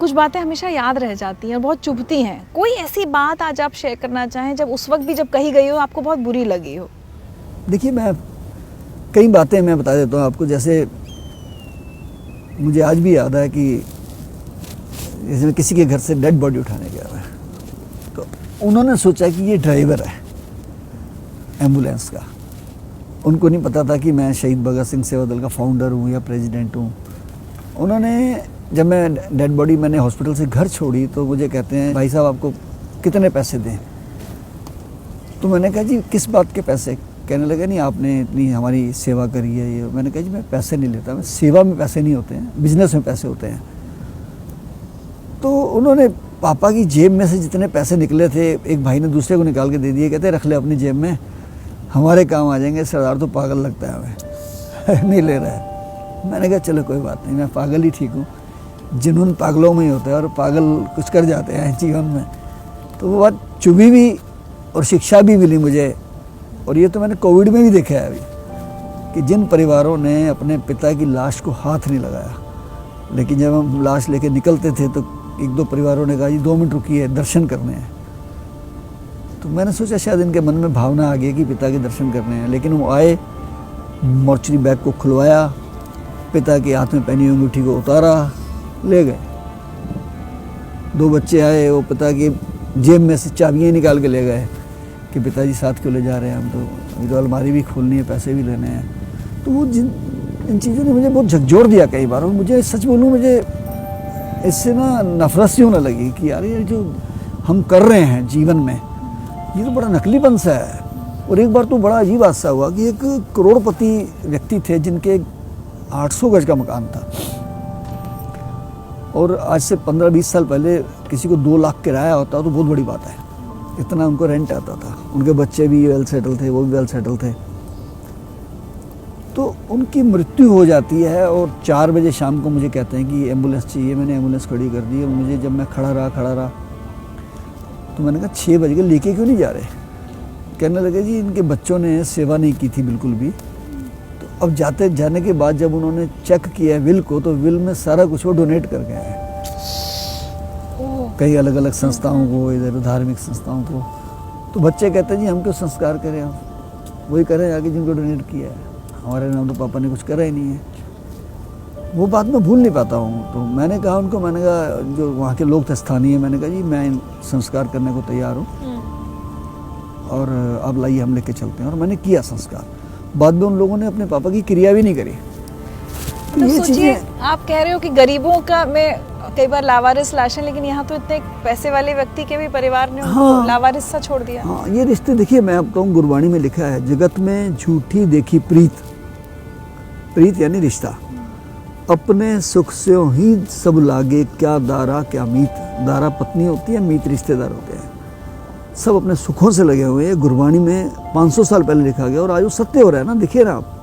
कुछ बातें हमेशा याद रह जाती हैं, बहुत चुभती हैं। कोई ऐसी बात आज आप शेयर करना चाहें जब उस वक्त भी जब कही गई हो आपको बहुत बुरी लगी हो? देखिए, मैं कई बातें मैं बता देता हूँ आपको। जैसे मुझे आज भी याद है कि जैसे मैं किसी के घर से डेड बॉडी उठाने गया था, तो उन्होंने सोचा कि ये ड्राइवर है एम्बुलेंस का। उनको नहीं पता था कि मैं शहीद भगत सिंह सेवा दल का फाउंडर हूँ या प्रेसिडेंट हूँ। उन्होंने जब मैं डेड बॉडी मैंने हॉस्पिटल से घर छोड़ी तो मुझे कहते हैं, भाई साहब आपको कितने पैसे दें? तो मैंने कहा जी किस बात के पैसे? कहने लगे नहीं आपने इतनी हमारी सेवा करी है ये। मैंने कहा जी मैं पैसे नहीं लेता, मैं सेवा में पैसे नहीं होते हैं, बिजनेस में पैसे होते हैं। तो उन्होंने पापा की जेब में से जितने पैसे निकले थे एक भाई ने दूसरे को निकाल के दे दिए। कहते रख ले अपनी जेब में, हमारे काम आ जाएंगे। सरदार तो पागल लगता है हमें नहीं ले रहा है। मैंने कहा चलो कोई बात नहीं, मैं पागल ही ठीक हूँ। जुनून पागलों में ही होता है और पागल कुछ कर जाते हैं जीवन में। तो वो बात चुभी भी और शिक्षा भी मिली मुझे। और ये तो मैंने कोविड में भी देखा है अभी कि जिन परिवारों ने अपने पिता की लाश को हाथ नहीं लगाया, लेकिन जब हम लाश लेके निकलते थे तो एक दो परिवारों ने कहा जी 2 मिनट रुकिए, दर्शन करने हैं। तो मैंने सोचा शायद इनके मन में भावना आ गई कि पिता के दर्शन करने हैं। लेकिन वो आए, मोर्चरी बैग को खुलवाया, पिता के हाथ में पहनी हुई अंगूठी को उतारा, ले गए। 2 बच्चे आए, वो पिता की जेब में से चाबियाँ निकाल के ले गए कि पिताजी साथ क्यों ले जा रहे हैं हम, तो अभी तो अलमारी भी खोलनी है, पैसे भी लेने हैं। तो वो इन चीज़ों ने मुझे बहुत झकझोर दिया कई बार। और मुझे सच बोलूँ, मुझे इससे ना नफरत सी होने लगी कि यार ये जो हम कर रहे हैं जीवन में ये तो बड़ा नकलीपन सा है। और एक बार तो बड़ा अजीब हादसा हुआ कि एक करोड़पति व्यक्ति थे जिनके 800 गज का मकान था, और आज से 15-20 साल पहले किसी को 2 लाख किराया होता तो बहुत बड़ी बात है, इतना उनको रेंट आता था। उनके बच्चे भी वेल सेटल थे, वो भी वेल सेटल थे। तो उनकी मृत्यु हो जाती है और 4 बजे शाम को मुझे कहते हैं कि एम्बुलेंस चाहिए। मैंने एम्बुलेंस खड़ी कर दी और मुझे जब मैं खड़ा रहा तो मैंने कहा 6 बज गए, लेके क्यों नहीं जा रहे? कहने लगे जी इनके बच्चों ने सेवा नहीं की थी बिल्कुल भी। तो अब जाने के बाद जब उन्होंने चेक किया विल को, तो विल में सारा कुछ वो डोनेट कर गए हैं कई अलग अलग संस्थाओं को, इधर धार्मिक संस्थाओं को। तो बच्चे कहते हैं जी हम क्यों संस्कार करें, हम वही करें आगे जिनको डोनेट किया है, हमारे नाम तो पापा ने कुछ करा ही नहीं है। वो बात मैं भूल नहीं पाता हूँ। तो मैंने कहा उनको, मैंने कहा जो वहाँ के लोग थे स्थानीय, मैंने कहा जी मैं संस्कार करने को तैयार हूँ और अब लाइए हम लेके चलते हैं। और मैंने किया संस्कार। बाद में उन लोगों ने अपने पापा की क्रिया भी नहीं करी। तो ये सोचिए, आप कह रहे हो कि गरीबों का में कई बार लावारिस लाशें, लेकिन यहाँ तो इतने पैसे वाले व्यक्ति के भी परिवार ने उनको लावारिस सा छोड़ दिया। हाँ, ये रिश्ते देखिए, मैं आपको कहूँ गुरबाणी में लिखा है, जगत में झूठी देखी प्रीत, प्रीत यानी रिश्ता, अपने सुख से ही सब लागे, क्या दारा क्या मीत। दारा पत्नी होती है, मीत रिश्तेदार होते हैं। सब अपने सुखों से लगे हुए हैं। गुरबाणी में 500 साल पहले लिखा गया और आज वो सत्य हो रहा है ना। देखिए ना आप,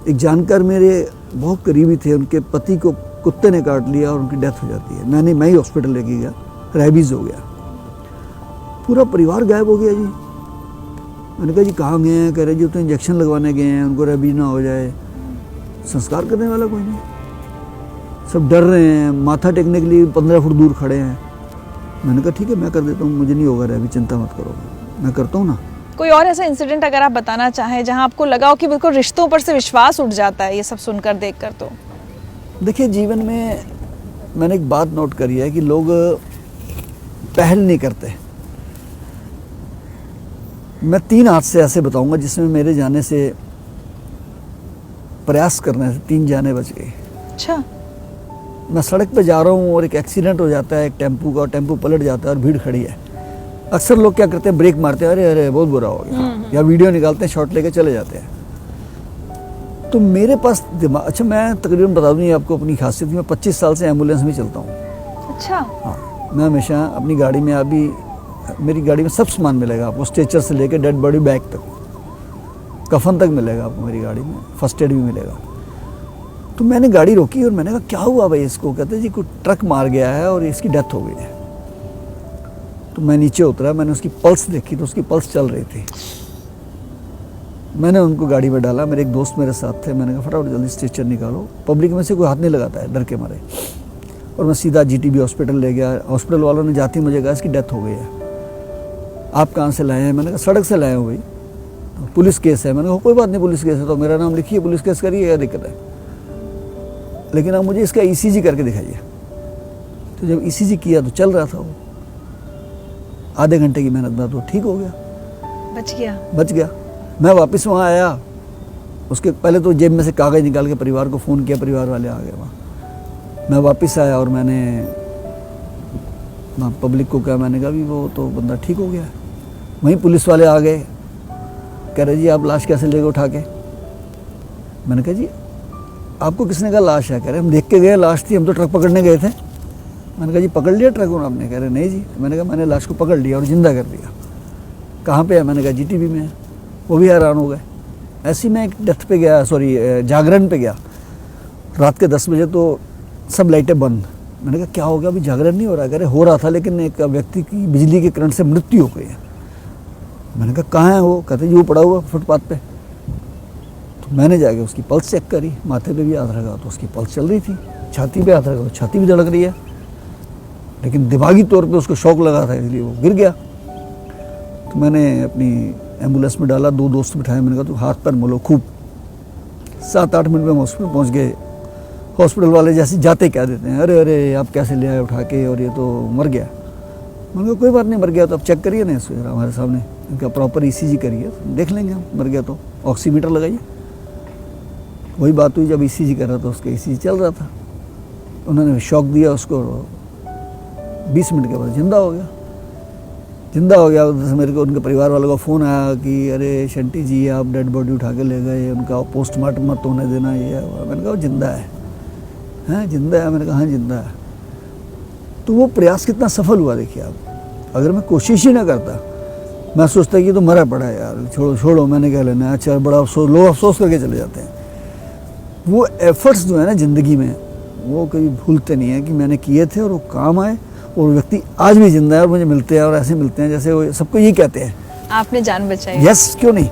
एक जानकार मेरे बहुत करीबी थे, उनके पति को कुत्ते ने काट लिया और उनकी डेथ हो जाती है। मैं ही हॉस्पिटल लेके गया, रेबीज हो गया, पूरा परिवार गायब हो गया जी। मैंने कहा जी कहाँ गए हैं? कह रहे जी तो इंजेक्शन लगवाने गए हैं, उनको रेबीज ना हो जाए। संस्कार करने वाला कोई नहीं, सब डर रहे हैं, माथा टेकने के लिए 15 फुट दूर खड़े हैं। मैंने कहा ठीक है मैं कर देता हूँ, मुझे नहीं होगा रेबीज, चिंता मत करो, मैं करता हूँ ना। कोई और ऐसा इंसिडेंट अगर आप बताना चाहें जहां आपको लगा हो कि बिल्कुल रिश्तों पर से विश्वास उठ जाता है ये सब सुनकर देखकर? तो देखिए, जीवन में मैंने एक बात नोट करी है कि लोग पहल नहीं करते। मैं 3 हादसे ऐसे बताऊंगा जिसमें मेरे जाने से, प्रयास करने से 3 जाने बच गई। अच्छा। मैं सड़क पे जा रहा हूँ और एक एक्सीडेंट हो जाता है एक टेम्पू का, और टेम्पू पलट जाता है और भीड़ खड़ी है। अक्सर लोग क्या करते हैं, ब्रेक मारते हैं, अरे अरे बहुत बुरा हो गया, या वीडियो निकालते हैं, शॉट लेके चले जाते हैं। तो मेरे पास दिमाग, अच्छा मैं तकरीबन बता दूँ आपको अपनी खासियत, मैं 25 साल से एम्बुलेंस में चलता हूँ। अच्छा। हाँ, मैं हमेशा अपनी गाड़ी में, अभी मेरी गाड़ी में सब सामान मिलेगा आपको, स्ट्रेचर से लेकर डेड बॉडी बैग तक, कफन तक मिलेगा आपको मेरी गाड़ी में, फर्स्ट एड भी मिलेगा। तो मैंने गाड़ी रोकी और मैंने कहा क्या हुआ भाई इसको? कहते जी कोई ट्रक मार गया है और इसकी डेथ हो गई है। तो मैं नीचे उतरा, मैंने उसकी पल्स देखी तो उसकी पल्स चल रही थी। मैंने उनको गाड़ी में डाला, मेरे एक दोस्त मेरे साथ थे, मैंने कहा फटाफट जल्दी स्ट्रेचर निकालो। पब्लिक में से कोई हाथ नहीं लगाता है, डर के मारे। और मैं सीधा जीटीबी हॉस्पिटल ले गया। हॉस्पिटल वालों ने जाते ही मुझे कहा इसकी डेथ हो गई है। आप कहाँ से लाए हैं? मैंने कहा सड़क से लाए हो भाई। तो पुलिस केस है। मैंने कहा कोई बात नहीं, पुलिस केस है तो मेरा नाम लिखिए, पुलिस केस करिए, क्या दिक्कत है, लेकिन आप मुझे इसका ईसीजी करके दिखाइए। तो जब ईसीजी किया तो चल रहा था वो, आधे घंटे की मेहनत बाद वो ठीक हो गया, बच गया। मैं वापस वहाँ आया, उसके पहले तो जेब में से कागज़ निकाल के परिवार को फ़ोन किया, परिवार वाले आ गए वहाँ। मैं वापस आया और मैंने पब्लिक को कहा, मैंने कहा भी वो तो बंदा ठीक हो गया है। वहीं पुलिस वाले आ गए, कह रहे जी आप लाश कैसे ले गए उठा के? मैंने कहा जी आपको किसने कहा लाश है? कह रहे हम देख के गए लाश थी, हम तो ट्रक पकड़ने गए थे। मैंने कहा जी पकड़ लिया ट्रक को आपने? कह रहे नहीं जी। मैंने कहा मैंने लाश को पकड़ लिया और ज़िंदा कर दिया। कहाँ पे है? मैंने कहा जीटीबी में है। वो भी हैरान हो गए। ऐसे ही मैं एक डेथ पे गया, सॉरी जागरण पे गया, रात के 10 बजे, तो सब लाइटें बंद। मैंने कहा क्या हो गया, अभी जागरण नहीं हो रहा? कह रहे हो रहा था लेकिन एक व्यक्ति की बिजली के करंट से मृत्यु हो गई है। मैंने कहा कहाँ है वो? कहते जी वो पड़ा हुआ फुटपाथ पे। तो मैंने जाके उसकी पल्स चेक करी, माथे पे भी हाथ रखा तो उसकी पल्स चल रही थी, छाती पे हाथ रखा तो छाती भी धड़क रही है, लेकिन दिमागी तौर पे उसको शौक लगा था इसलिए वो गिर गया। तो मैंने अपनी एम्बुलेंस में डाला, 2 दोस्त बिठाए, मैंने कहा तो हाथ पैर मलो खूब। 7-8 मिनट में हॉस्पिटल पहुँच गए। हॉस्पिटल वाले जैसे जाते कह देते हैं अरे अरे आप कैसे ले आए उठा के, और ये तो मर गया। मैंने कहा कोई बात नहीं, मर गया तो अब चेक करिए ना इसको हमारे सामने, इनका प्रॉपर ईसीजी करिए, देख लेंगे हम, मर गया तो ऑक्सीमीटर लगाइए। वही बात हुई, जब ईसीजी कर रहा था उसका ईसीजी चल रहा था, उन्होंने शॉक दिया उसको, 20 मिनट के बाद जिंदा हो गया। मेरे को उनके परिवार वालों का फ़ोन आया कि अरे शंटी जी आप डेड बॉडी उठा के ले गए, उनका पोस्टमार्टम मत होने देना, ये है। मैंने कहा वो जिंदा है। हैं जिंदा है? मैंने कहा हाँ जिंदा है। तो वो प्रयास कितना सफल हुआ देखिए आप। अगर मैं कोशिश ही ना करता, मैं सोचता कि तो मरा पड़ा है यार, छोड़ो मैंने क्या लेना है, अच्छा बड़ा अफसोस, लोग अफसोस करके चले जाते हैं। वो एफर्ट्स जो है ना ज़िंदगी में, वो कभी भूलते नहीं है कि मैंने किए थे और वो काम आए, और व्यक्ति आज भी जिंदा है और मुझे मिलते हैं और ऐसे मिलते हैं जैसे वो सबको यही कहते हैं आपने जान बचाई। यस, क्यों नहीं।